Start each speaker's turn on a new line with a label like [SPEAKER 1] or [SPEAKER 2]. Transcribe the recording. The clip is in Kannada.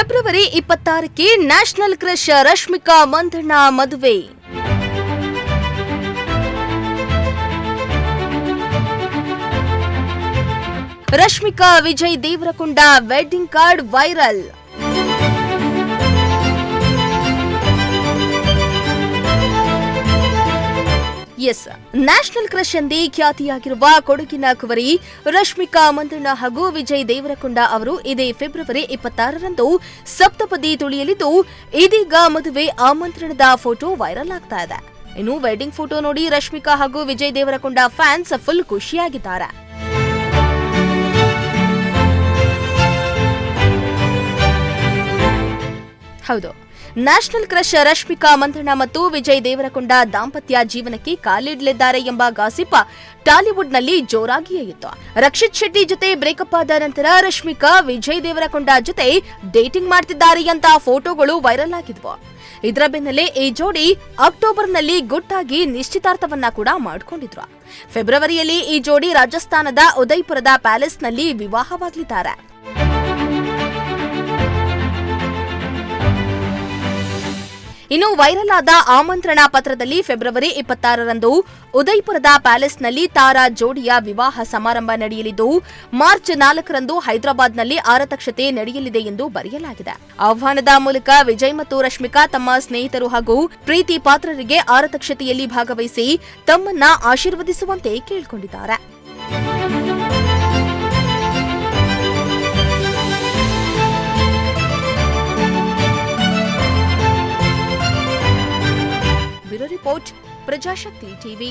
[SPEAKER 1] ಫೆಬ್ರವರಿ 26ಕ್ಕೆ ನ್ಯಾಷನಲ್ ಕ್ರಶ್ ರಶ್ಮಿಕಾ ಮಂದಣ್ಣ ಮದುವೆ. Rashmika Vijay Deverakonda wedding card viral. National crush ಎಂದೇ ಖ್ಯಾತಿಯಾಗಿರುವ ಕೊಡಗಿನ ಕುವರಿ ರಶ್ಮಿಕಾ ಮಂದಣ್ಣ ಹಾಗೂ ವಿಜಯ್ ದೇವರಕೊಂಡ ಅವರು ಇದೇ ಫೆಬ್ರವರಿ 26ರಂದು ಸಪ್ತಪದಿ ತುಳಿಯಲಿದ್ದು, ಇದೀಗ ಮದುವೆ ಆಮಂತ್ರಣದ ಫೋಟೋ ವೈರಲ್ ಆಗ್ತಾ ಇದೆ. ಇನ್ನು ವೆಡ್ಡಿಂಗ್ ಫೋಟೋ ನೋಡಿ ರಶ್ಮಿಕಾ ಹಾಗೂ ವಿಜಯ್ ದೇವರಕೊಂಡ ಫ್ಯಾನ್ಸ್ ಫುಲ್ ಖುಷಿಯಾಗಿದ್ದಾರೆ. ಹೌದು, ನ್ಯಾಷನಲ್ ಕ್ರಶ್ ರಶ್ಮಿಕಾ ಮಂದಣ್ಣ ಮತ್ತು ವಿಜಯ್ ದೇವರಕೊಂಡ ದಾಂಪತ್ಯ ಜೀವನಕ್ಕೆ ಕಾಲಿಡಲಿದ್ದಾರೆ ಎಂಬ ಗಾಸಿಪ್ ಟಾಲಿವುಡ್ನಲ್ಲಿ ಜೋರಾಗಿಯೇ ಇತ್ತು. ರಕ್ಷಿತ್ ಶೆಟ್ಟಿ ಜೊತೆ ಬ್ರೇಕಪ್ ಆದ ನಂತರ ರಶ್ಮಿಕಾ ವಿಜಯ್ ದೇವರಕೊಂಡ ಜೊತೆ ಡೇಟಿಂಗ್ ಮಾಡ್ತಿದ್ದಾರೆ ಅಂತ ಫೋಟೋಗಳು ವೈರಲ್ ಆಗಿದ್ವು. ಇದರ ಬೆನ್ನಲ್ಲೇ ಈ ಜೋಡಿ ಅಕ್ಟೋಬರ್ನಲ್ಲಿ ಗುಟ್ಟಾಗಿ ನಿಶ್ಚಿತಾರ್ಥವನ್ನ ಕೂಡ ಮಾಡಿಕೊಂಡಿದ್ರು. ಫೆಬ್ರವರಿಯಲ್ಲಿ ಈ ಜೋಡಿ ರಾಜಸ್ಥಾನದ ಉದಯ್ಪುರದ ಪ್ಯಾಲೇಸ್ನಲ್ಲಿ ವಿವಾಹವಾಗಲಿದ್ದಾರೆ. ಇನ್ನು ವೈರಲ್ ಆದ ಆಮಂತ್ರಣ ಪತ್ರದಲ್ಲಿ ಫೆಬ್ರವರಿ 26ರಂದು ಉದಯ್ಪುರದ ಪ್ಯಾಲೇಸ್ನಲ್ಲಿ ತಾರಾ ಜೋಡಿಯ ವಿವಾಹ ಸಮಾರಂಭ ನಡೆಯಲಿದ್ದು, ಮಾರ್ಚ್ 4ರಂದು ಹೈದರಾಬಾದ್ನಲ್ಲಿ ಆರತಕ್ಷತೆ ನಡೆಯಲಿದೆ ಎಂದು ಬರೆಯಲಾಗಿದೆ. ಆಹ್ವಾನದ ಮೂಲಕ ವಿಜಯ್ ಮತ್ತು ರಶ್ಮಿಕಾ ತಮ್ಮ ಸ್ನೇಹಿತರು ಹಾಗೂ ಪ್ರೀತಿ ಪಾತ್ರರಿಗೆ ಆರತಕ್ಷತೆಯಲ್ಲಿ ಭಾಗವಹಿಸಿ ತಮ್ಮನ್ನ ಆಶೀರ್ವದಿಸುವಂತೆ ಕೇಳಿಕೊಂಡಿದ್ದಾರೆ. Bureau report, Prajashakti TV.